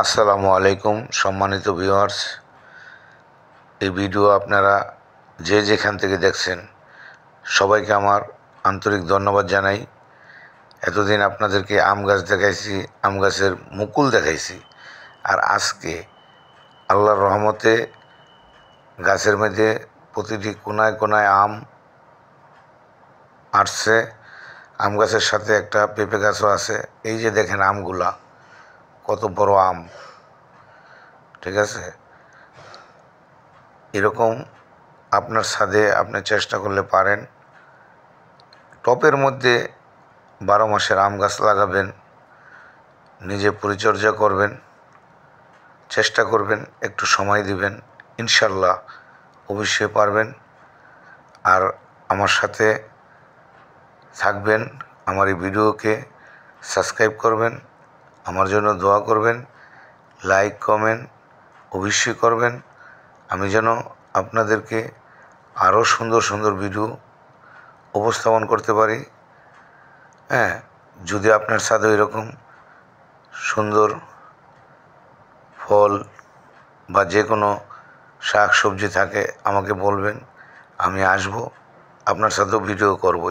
আসসালামু আলাইকুম সম্মানিত ভিউয়ার্স। এই ভিডিও আপনারা যে যেখান থেকে দেখছেন সবাইকে আমার আন্তরিক ধন্যবাদ জানাই। এতদিন আপনাদেরকে আম গাছ দেখাইছি, আম গাছের মুকুল দেখাইছি, আর আজকে আল্লাহর রহমতে গাছের মধ্যে প্রতিটি কোনায় কোনায় আম আসছে। আম গাছের সাথে একটা পেঁপে গাছও আছে। এই যে দেখেন আমগুলা, কত বড় আম, ঠিক আছে। এরকম আপনার ছাদে আপনি চেষ্টা করলে পারেন, টবের মধ্যে 12 মাসের আম গাছ লাগাবেন, নিজে পরিচর্যা করবেন, চেষ্টা করবেন, একটু সময় দিবেন, ইনশাল্লাহ অবশ্যই পারবেন। আর আমার সাথে থাকবেন, আমার এই ভিডিওকে সাবস্ক্রাইব করবেন, আমার জন্য দোয়া করবেন, লাইক কমেন্ট অবশ্যই করবেন। আমি যেন আপনাদেরকে আরও সুন্দর সুন্দর ভিডিও উপস্থাপন করতে পারি। হ্যাঁ, যদি আপনার সাথে এরকম সুন্দর ফল বা যে কোনো শাক সবজি থাকে আমাকে বলবেন, আমি আসবো, আপনার সাথেও ভিডিও করবো।